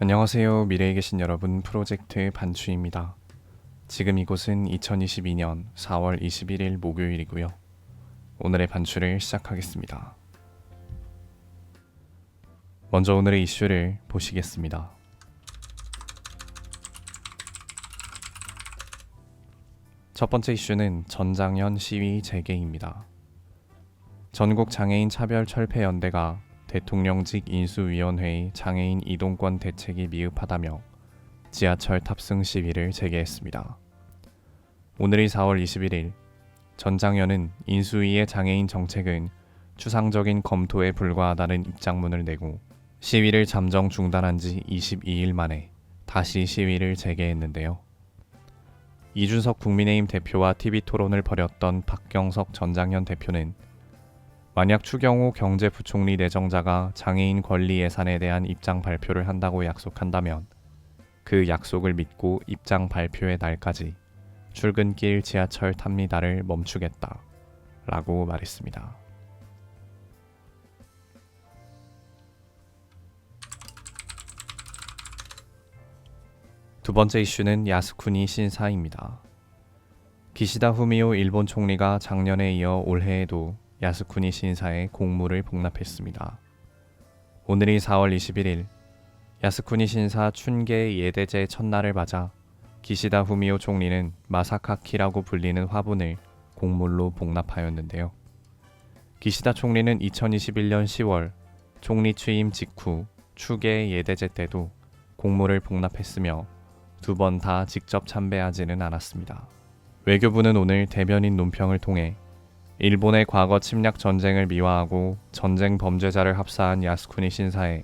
안녕하세요. 미래에 계신 여러분, 프로젝트 반추입니다. 지금 이곳은 2022년 4월 21일 목요일이고요. 오늘의 반추를 시작하겠습니다. 먼저 오늘의 이슈를 보시겠습니다. 첫 번째 이슈는 전장현 시위 재개입니다. 전국 장애인 차별철폐연대가 대통령직 인수위원회의 장애인 이동권 대책이 미흡하다며 지하철 탑승 시위를 재개했습니다. 오늘이 4월 21일, 전장현은 인수위의 장애인 정책은 추상적인 검토에 불과하다는 입장문을 내고 시위를 잠정 중단한 지 22일 만에 다시 시위를 재개했는데요. 이준석 국민의힘 대표와 TV토론을 벌였던 박경석 전장현 대표는 만약 추경호 경제부총리 내정자가 장애인 권리 예산에 대한 입장 발표를 한다고 약속한다면 그 약속을 믿고 입장 발표의 날까지 출근길 지하철 탑니다를 멈추겠다 라고 말했습니다. 두 번째 이슈는 야스쿠니 신사입니다. 기시다 후미오 일본 총리가 작년에 이어 올해에도 야스쿠니 신사에 공물을 복납했습니다. 오늘이 4월 21일, 야스쿠니 신사 춘계 예대제 첫날을 맞아 기시다 후미오 총리는 마사카키라고 불리는 화분을 공물로 복납하였는데요. 기시다 총리는 2021년 10월 총리 취임 직후 추계 예대제 때도 공물을 복납했으며 두 번 다 직접 참배하지는 않았습니다. 외교부는 오늘 대변인 논평을 통해 일본의 과거 침략 전쟁을 미화하고 전쟁 범죄자를 합사한 야스쿠니 신사에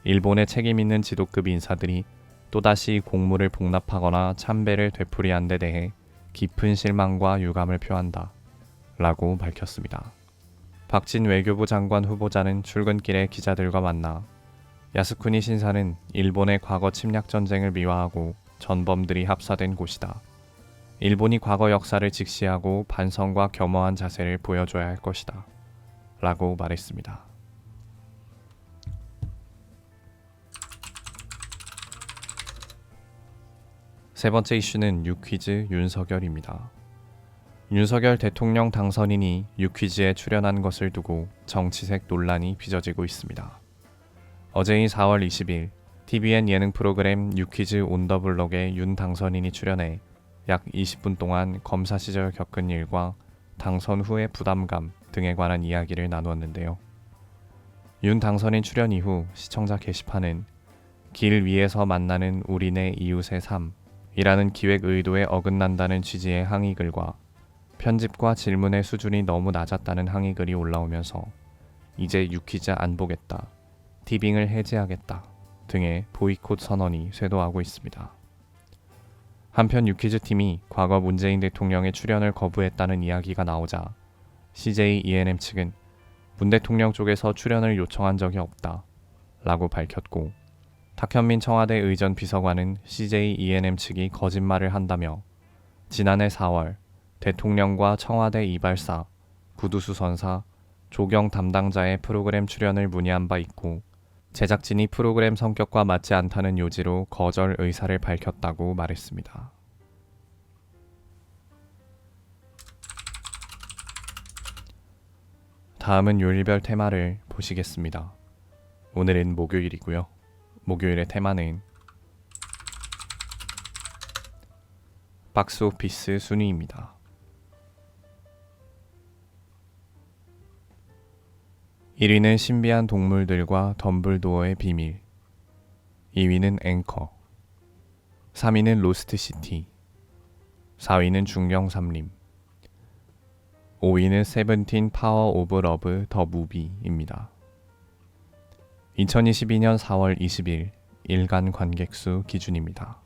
일본의 책임 있는 지도급 인사들이 또다시 공물을 복납하거나 참배를 되풀이한 데 대해 깊은 실망과 유감을 표한다 라고 밝혔습니다. 박진 외교부 장관 후보자는 출근길에 기자들과 만나 야스쿠니 신사는 일본의 과거 침략 전쟁을 미화하고 전범들이 합사된 곳이다. 일본이 과거 역사를 직시하고 반성과 겸허한 자세를 보여줘야 할 것이다 라고 말했습니다. 세 번째 이슈는 유퀴즈 윤석열입니다. 윤석열 대통령 당선인이 유퀴즈에 출연한 것을 두고 정치색 논란이 빚어지고 있습니다. 어제인 4월 20일 TVN 예능 프로그램 유퀴즈 온 더 블럭에 윤 당선인이 출연해 약 20분 동안 검사 시절 겪은 일과 당선 후의 부담감 등에 관한 이야기를 나누었는데요. 윤 당선인 출연 이후 시청자 게시판은 길 위에서 만나는 우리네 이웃의 삶이라는 기획 의도에 어긋난다는 취지의 항의글과 편집과 질문의 수준이 너무 낮았다는 항의글이 올라오면서 이제 유퀴즈 안 보겠다, 티빙을 해지하겠다 등의 보이콧 선언이 쇄도하고 있습니다. 한편 유퀴즈 팀이 과거 문재인 대통령의 출연을 거부했다는 이야기가 나오자 CJ ENM 측은 문 대통령 쪽에서 출연을 요청한 적이 없다 라고 밝혔고, 탁현민 청와대 의전 비서관은 CJ ENM 측이 거짓말을 한다며 지난해 4월 대통령과 청와대 이발사, 구두수선사, 조경 담당자의 프로그램 출연을 문의한 바 있고 제작진이 프로그램 성격과 맞지 않다는 요지로 거절 의사를 밝혔다고 말했습니다. 다음은 요일별 테마를 보시겠습니다. 오늘은 목요일이고요. 목요일의 테마는 박스오피스 순위입니다. 1위는 신비한 동물들과 덤블도어의 비밀, 2위는 앵커, 3위는 로스트시티, 4위는 중경삼림, 5위는 세븐틴 파워 오브 러브 더 무비입니다. 2022년 4월 20일 일간 관객수 기준입니다.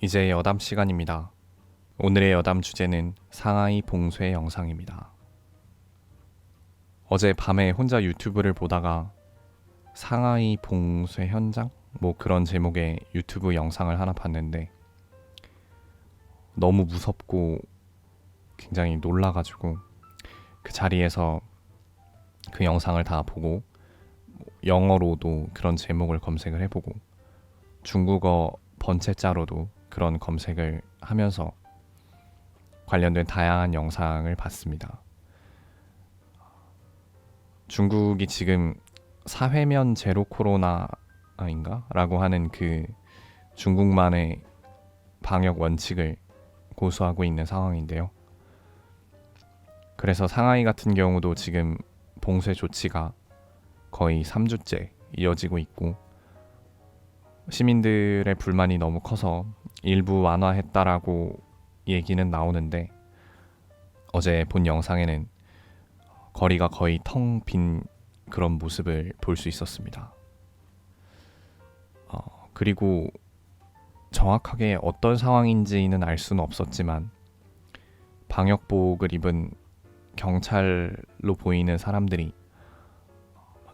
이제 여담 시간입니다. 오늘의 여담 주제는 상하이 봉쇄 영상입니다. 어제 밤에 혼자 유튜브를 보다가 상하이 봉쇄 현장? 뭐 그런 제목의 유튜브 영상을 하나 봤는데 너무 무섭고 굉장히 놀라가지고 그 자리에서 그 영상을 다 보고 영어로도 그런 제목을 검색을 해보고 중국어 번체자로도 그런 검색을 하면서 관련된 다양한 영상을 봤습니다. 중국이 지금 사회면 제로 코로나인가? 라고 하는 그 중국만의 방역 원칙을 고수하고 있는 상황인데요. 그래서 상하이 같은 경우도 지금 봉쇄 조치가 거의 3주째 이어지고 있고 시민들의 불만이 너무 커서 일부 완화했다라고 얘기는 나오는데 어제 본 영상에는 거리가 거의 텅 빈 그런 모습을 볼 수 있었습니다. 그리고 정확하게 어떤 상황인지는 알 수는 없었지만 방역복을 입은 경찰로 보이는 사람들이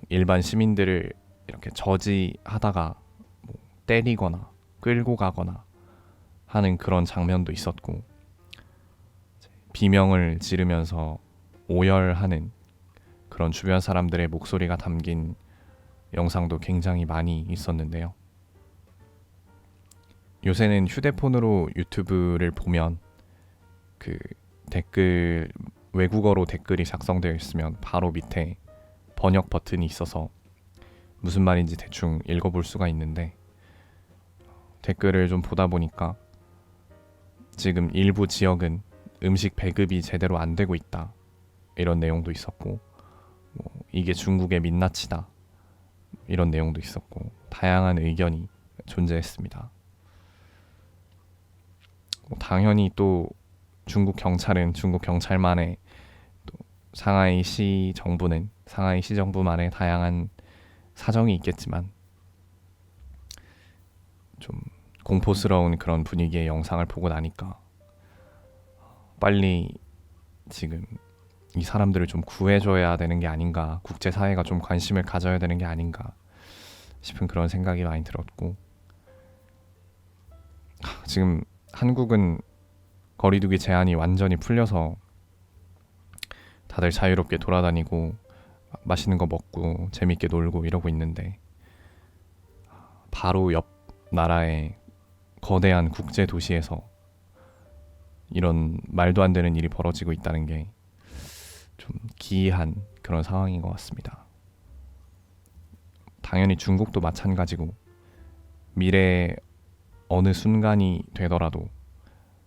일반 시민들을 이렇게 저지하다가 때리거나 끌고 가거나 하는 그런 장면도 있었고 비명을 지르면서 오열하는 그런 주변 사람들의 목소리가 담긴 영상도 굉장히 많이 있었는데요. 요새는 휴대폰으로 유튜브를 보면 그 댓글 외국어로 댓글이 작성되어 있으면 바로 밑에 번역 버튼이 있어서 무슨 말인지 대충 읽어볼 수가 있는데 댓글을 좀 보다 보니까 지금 일부 지역은 음식 배급이 제대로 안 되고 있다 이런 내용도 있었고 이게 중국의 민낯이다 이런 내용도 있었고 다양한 의견이 존재했습니다. 당연히 또 중국 경찰은 중국 경찰만의 또 상하이 시 정부만의 다양한 사정이 있겠지만 좀 공포스러운 그런 분위기의 영상을 보고 나니까 빨리 지금 이 사람들을 좀 구해줘야 되는 게 아닌가, 국제사회가 좀 관심을 가져야 되는 게 아닌가 싶은 그런 생각이 많이 들었고 지금 한국은 거리두기 제한이 완전히 풀려서 다들 자유롭게 돌아다니고 맛있는 거 먹고 재밌게 놀고 이러고 있는데 바로 옆 나라의 거대한 국제 도시에서 이런 말도 안 되는 일이 벌어지고 있다는 게 좀 기이한 그런 상황인 것 같습니다. 당연히 중국도 마찬가지고 미래의 어느 순간이 되더라도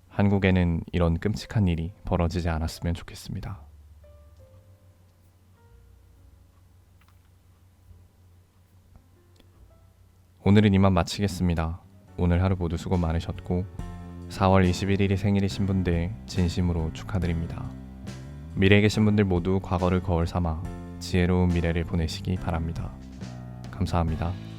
한국에는 이런 끔찍한 일이 벌어지지 않았으면 좋겠습니다. 오늘은 이만 마치겠습니다. 오늘 하루 모두 수고 많으셨고 4월 21일이 생일이신 분들 진심으로 축하드립니다. 미래에 계신 분들 모두 과거를 거울 삼아 지혜로운 미래를 보내시기 바랍니다. 감사합니다.